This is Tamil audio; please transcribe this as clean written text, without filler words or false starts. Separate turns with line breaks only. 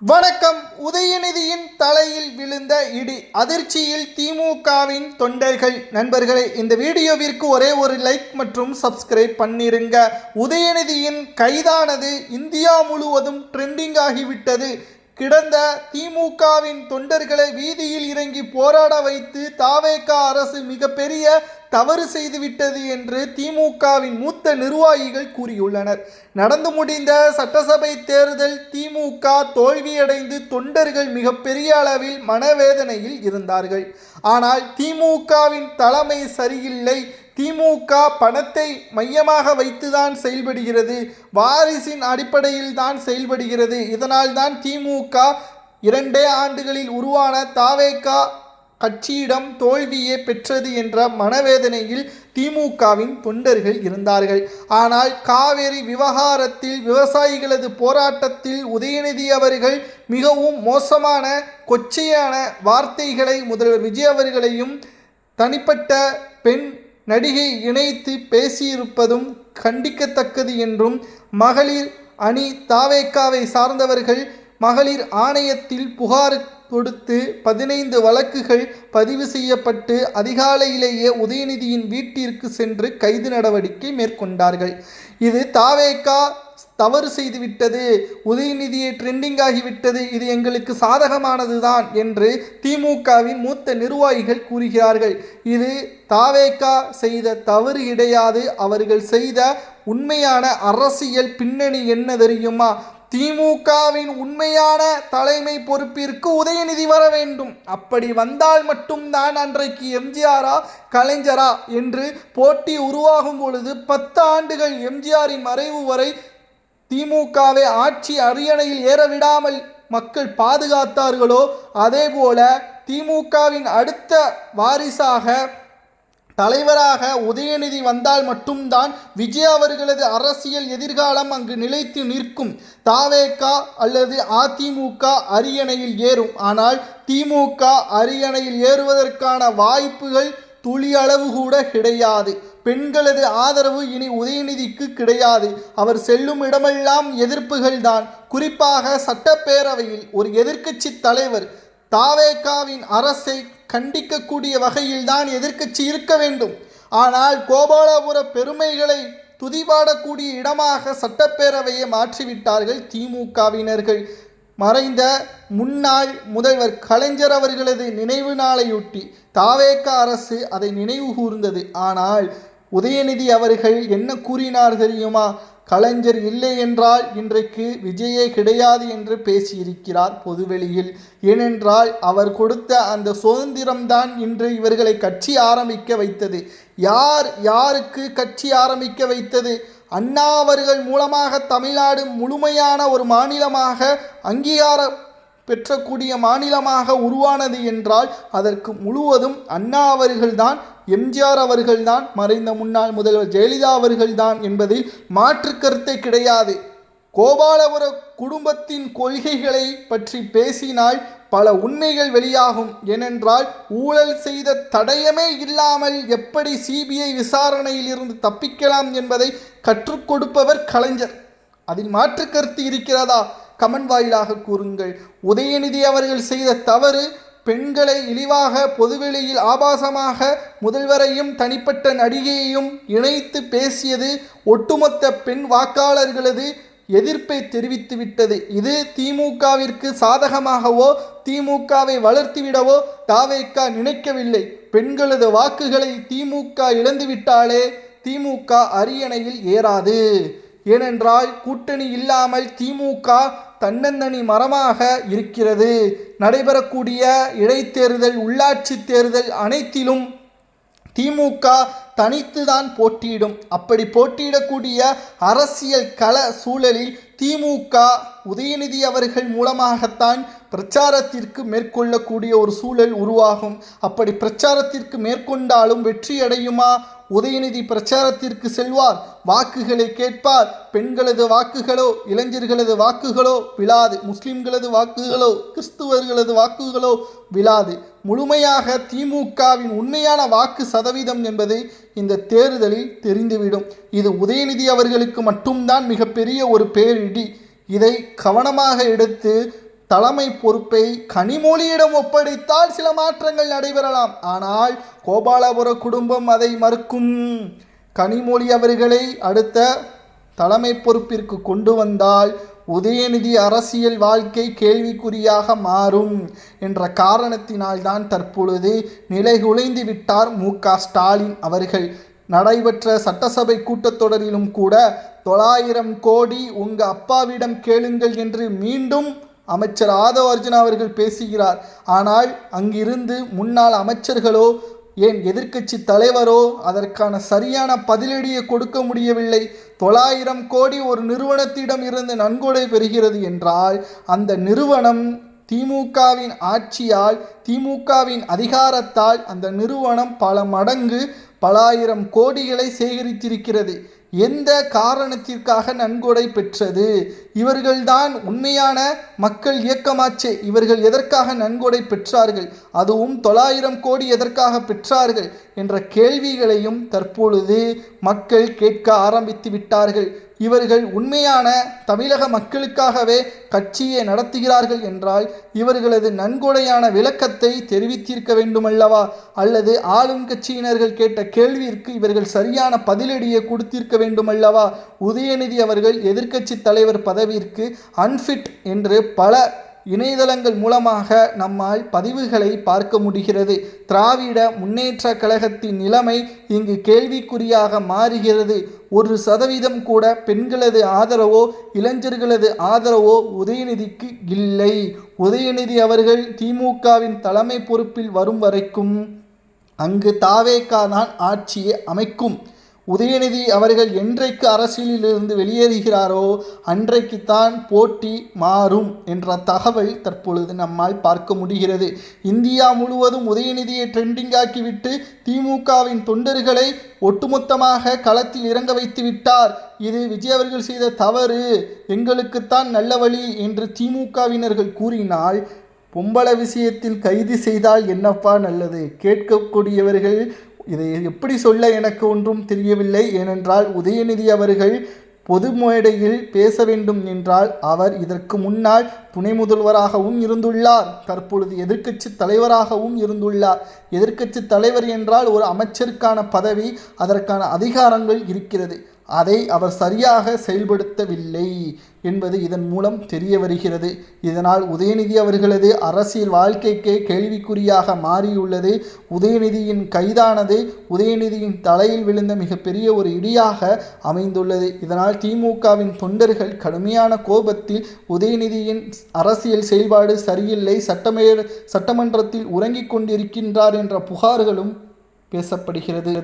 வணக்கம். உதயநிதியின் தலையில் விழுந்த இடி அதிர்ச்சியில் திமுகவின் தொண்டர்கள். நண்பர்களே, இந்த வீடியோவிற்கு ஒரே ஒரு லைக் மற்றும் சப்ஸ்கிரைப் பண்ணிருங்க. உதயநிதியின் கைதானது இந்தியா முழுவதும் ட்ரெண்டிங் ஆகிவிட்டது. கிடந்த திமுகவின் தொண்டர்களை வீதியில் இறங்கி போராட வைத்து தாவேக அரசு மிகப்பெரிய தவறு செய்துவிட்டது என்று திமுகவின் மூத்த நிர்வாகிகள் கூறியுள்ளனர். நடந்து முடிந்த சட்டசபை தேர்தல் திமுக தோல்வியடைந்து தொண்டர்கள் மிகப்பெரிய அளவில் மனவேதனையில் இருந்தார்கள். ஆனால் திமுகவின் தலைமை சரியில்லை. திமுக பணத்தை மையமாக வைத்துதான் செயல்படுகிறது, வாரிசின் அடிப்படையில் தான் செயல்படுகிறது. இதனால் தான் திமுக 2 ஆண்டுகளில் உருவான தாவேக கட்சியிடம் தோல்வியே பெற்றது என்ற மனவேதனையில் திமுகவின் தொண்டர்கள் இருந்தார்கள். ஆனால் காவேரி விவகாரத்தில் விவசாயிகளது போராட்டத்தில் உதயநிதி அவர்கள் மிகவும் மோசமான கொச்சையான வார்த்தைகளை முதல்வர் விஜய் அவர்களையும் தனிப்பட்ட பெண் நடிகை இணைத்து பேசியிருப்பதும் கண்டிக்கத்தக்கது என்றும், மகளிர் அணி தாவேகாவை சார்ந்தவர்கள் மகளிர் ஆணையத்தில் புகார் கொடுத்து 15 வழக்குகள் பதிவு செய்யப்பட்டு அதிகாலையிலேயே உதயநிதியின் வீட்டிற்கு சென்று கைது நடவடிக்கை மேற்கொண்டார்கள். இது தாவேகா தவறு செய்துவிட்டது, உதயநிதியை ட்ரெண்டிங் ஆகிவிட்டது, இது எங்களுக்கு சாதகமானது தான் என்று திமுகவின் மூத்த நிர்வாகிகள் கூறுகிறார்கள். இது தாவேகா செய்த தவறு கிடையாது. அவர்கள் செய்த உண்மையான அரசியல் பின்னணி என்ன தெரியுமா? திமுகவின் உண்மையான தலைமை பொறுப்பிற்கு உதயநிதி வர வேண்டும். அப்படி வந்தால் மட்டும்தான் அன்றைக்கு எம்ஜிஆரா கலைஞரா என்று போட்டி உருவாகும் பொழுது 10 ஆண்டுகள் எம்ஜிஆரின் மறைவு வரை திமுகவை ஆட்சி அரியணையில் ஏற விடாமல் மக்கள் பாதுகாத்தார்களோ, அதேபோல திமுகவின் அடுத்த வாரிசாக தலைவராக உதயநிதி வந்தால் மட்டும்தான் விஜய் அவர்களது அரசியல் எதிர்காலம் அங்கு நிலைத்து நிற்கும். தாவேகா அல்லது அதிமுக அரியணையில் ஏறும். ஆனால் திமுக அரியணையில் ஏறுவதற்கான வாய்ப்புகள் துளி அளவு கூட கிடையாது. பெண்களது ஆதரவு இனி உதயநிதிக்கு கிடையாது. அவர் செல்லும் இடமெல்லாம் எதிர்ப்புகள் தான். குறிப்பாக சட்டப்பேரவையில் ஒரு எதிர்க்கட்சி தலைவர் தாவேகாவின் அரசை கண்டிக்கக்கூடிய வகையில் தான் எதிர்க்கட்சி இருக்க வேண்டும். ஆனால் கோபாலபுர பெருமைகளை துதிபாடக்கூடிய இடமாக சட்டப்பேரவையை மாற்றிவிட்டார்கள் திமுகவினர்கள். மறைந்த முன்னாள் முதல்வர் கலைஞர் அவர்களது நினைவு நாளையொட்டி தாவேக அரசு அதை நினைவு கூர்ந்தது. ஆனால் உதயநிதி அவர்கள் என்ன கூறினார் தெரியுமா? கலைஞர் இல்லை என்றால் இன்றைக்கு விஜயே கிடையாது என்று பேசியிருக்கிறார் பொதுவெளியில். ஏனென்றால் அவர் கொடுத்த அந்த சுதந்திரம்தான் இன்று இவர்களை கட்சி ஆரம்பிக்க வைத்தது. யாருக்கு கட்சி ஆரம்பிக்க வைத்தது? அண்ணா அவர்கள் மூலமாக தமிழ்நாடு முழுமையான ஒரு மாநிலமாக அங்கீகாரம் பெற்றக்கூடிய மாநிலமாக உருவானது என்றால் அதற்கு முழுவதும் அண்ணா அவர்கள்தான், எம்ஜிஆர் அவர்கள்தான், மறைந்த முன்னாள் முதல்வர் ஜெயலலிதா அவர்கள்தான் என்பதில் மாற்று கருத்தை கிடையாது. கோபாலபுர குடும்பத்தின் கொள்கைகளை பற்றி பேசினால் பல உண்மைகள் வெளியாகும். ஏனென்றால் ஊழல் செய்த தடயமே இல்லாமல் எப்படி சிபிஐ விசாரணையில் இருந்து தப்பிக்கலாம் என்பதை கற்றுக் கொடுப்பவர் கலைஞர். அதில் மாற்று கருத்து இருக்கிறதா? கமெண்ட் வாயிலாக கூறுங்கள். உதயநிதி அவர்கள் செய்த தவறு பெண்களை இழிவாக பொதுவெளியில் ஆபாசமாக முதல்வரையும் தனிப்பட்ட நடிகையையும் இணைத்து பேசியது ஒட்டுமொத்த பெண் வாக்காளர்களது எதிர்ப்பை தெரிவித்துவிட்டது. இது திமுகவிற்கு சாதகமாகவோ திமுகவை வளர்த்துவிடவோ தாவேகா நினைக்கவில்லை. பெண்களது வாக்குகளை திமுக இழந்துவிட்டாலே திமுக அரியணையில் ஏறாது. ஏனென்றால் கூட்டணி இல்லாமல் திமுக தன்னந்தனி மரமாக இருக்கிறது. நடைபெறக்கூடிய இடைத்தேர்தல், உள்ளாட்சி தேர்தல் அனைத்திலும் திமுக தனித்துதான் போட்டியிடும். அப்படி போட்டியிடக்கூடிய அரசியல் கள சூழலில் திமுக உதயநிதி அவர்கள் மூலமாகத்தான் பிரச்சாரத்திற்கு மேற்கொள்ளக்கூடிய ஒரு சூழல் உருவாகும். அப்படி பிரச்சாரத்திற்கு மேற்கொண்டாலும் வெற்றி அடையுமா? உதயநிதி பிரச்சாரத்திற்கு செல்வார், வாக்குகளை கேட்பார். பெண்களது வாக்குகளோ இளைஞர்களது வாக்குகளோ விழாது. முஸ்லிம்களது வாக்குகளோ கிறிஸ்துவர்களது வாக்குகளோ விழாது. முழுமையாக திமுகவின் உண்மையான வாக்கு சதவீதம் என்பது இந்த தேர்தலில் தெரிந்துவிடும். இது உதயநிதி அவர்களுக்கு மட்டும்தான் மிகப்பெரிய ஒரு பேரிடி. இதை கவனமாக எடுத்து தலைமை பொறுப்பை கனிமொழியிடம் ஒப்படைத்தால் சில மாற்றங்கள் நடைபெறலாம். ஆனால் கோபாலபுர குடும்பம் அதை மறுக்கும். கனிமொழி அவர்களை அடுத்த தலைமை பொறுப்பிற்கு கொண்டு வந்தால் உதயநிதி அரசியல் வாழ்க்கை கேள்விக்குறியாக மாறும் என்ற காரணத்தினால்தான் தற்பொழுது நிலைகுலைந்து விட்டார் மு.க.ஸ்டாலின் அவர்கள். நடைபெற்ற சட்டசபை கூட்டத்தொடரிலும் கூட 900 கோடி உங்க அப்பாவிடம் கேளுங்கள் என்று மீண்டும் அமைச்சர் ஆதவ் அர்ஜுனா அவர்கள் பேசுகிறார். ஆனால் அங்கிருந்து முன்னாள் அமைச்சர்களோ ஏன் எதிர்க்கட்சி தலைவரோ அதற்கான சரியான பதிலடியை கொடுக்க முடியவில்லை. 900 கோடி ஒரு நிறுவனத்திடம் இருந்து நன்கொடை பெறுகிறது என்றால் அந்த நிறுவனம் திமுகவின் ஆட்சியால், திமுகவின் அதிகாரத்தால் அந்த நிறுவனம் பல மடங்கு பல ஆயிரம் கோடிகளை சேகரித்திருக்கிறது. எந்த காரணத்திற்காக நன்கொடை பெற்றது? இவர்கள்தான் உண்மையான மக்கள் இயக்கமாச்சே. இவர்கள் எதற்காக நன்கொடை பெற்றார்கள்? அதுவும் 900 கோடி எதற்காக பெற்றார்கள் என்ற கேள்விகளையும் தற்பொழுது மக்கள் கேட்க ஆரம்பித்து விட்டார்கள். இவர்கள் உண்மையான தமிழக மக்களுக்காகவே கட்சியை நடத்துகிறார்கள் என்றால் இவர்களது நன்கொடையான விளக்கத்தை தெரிவித்திருக்க வேண்டுமல்லவா? அல்லது ஆளும் கட்சியினர்கள் கேட்ட கேள்விற்கு இவர்கள் சரியான பதிலடியை கொடுத்திருக்க வேண்டுமல்லவா? உதயநிதி அவர்கள் எதிர்க்கட்சி தலைவர் பதவிக்கு அன்ஃபிட் என்று பல இணையதளங்கள் மூலமாக நம்மால் பதிவுகளை பார்க்க முடிகிறது. திராவிட முன்னேற்ற கழகத்தின் நிலைமை இங்கு கேள்விக்குறியாக மாறுகிறது. 1% கூட பெண்களது ஆதரவோ இளைஞர்களது ஆதரவோ உதயநிதிக்கு இல்லை. உதயநிதி அவர்கள் திமுகவின் தலைமை பொறுப்பில் வரும் வரைக்கும் அங்கு தாவேகா தான் ஆட்சியை அமைக்கும். உதயநிதி அவர்கள் என்றைக்கு அரசியலிலிருந்து வெளியேறுகிறாரோ அன்றைக்குத்தான் போட்டி மாறும் என்ற தகவல் தற்பொழுது நம்மால் பார்க்க முடிகிறது. இந்தியா முழுவதும் உதயநிதியை ட்ரெண்டிங் ஆக்கிவிட்டு திமுகவின் தொண்டர்களை ஒட்டுமொத்தமாக களத்தில் இறங்க வைத்து விட்டார். இது விஜய் அவர்கள் செய்த தவறு, எங்களுக்குத்தான் நல்ல வழி என்று திமுகவினர்கள் கூறினால் பொம்பளை விஷயத்தில் கைது செய்தால் என்னப்பா நல்லது? கேட்கக்கூடியவர்கள் இதை எப்படி சொல்ல எனக்கு ஒன்றும் தெரியவில்லை. ஏனென்றால் உதயநிதி அவர்கள் பொது மேடையில் பேச வேண்டும் என்றால் அவர் இதற்கு முன்னால் துணை முதல்வராகவும் இருந்துள்ளார், தற்பொழுது எதிர்க்கட்சி தலைவராகவும் இருந்துள்ளார். எதிர்க்கட்சி தலைவர் என்றால் ஒரு அமைச்சருக்கான பதவி, அதற்கான அதிகாரங்கள் இருக்கிறது. அதை அவர் சரியாக செயல்படுத்தவில்லை என்பது இதன் மூலம் தெரிய வருகிறது. இதனால் உதயநிதி அவர்களது அரசியல் வாழ்க்கைக்கே கேள்விக்குறியாக மாறியுள்ளது. உதயநிதியின் கைதானது உதயநிதியின் தலையில் விழுந்த மிகப்பெரிய ஒரு இடியாக அமைந்துள்ளது. இதனால் திமுகவின் தொண்டர்கள் கடுமையான கோபத்தில் உதயநிதியின் அரசியல் செயல்பாடு சரியில்லை, சட்டமன்றத்தில் உறங்கிக் கொண்டிருக்கின்றார் என்ற புகார்களும் பேசப்படுகிறது.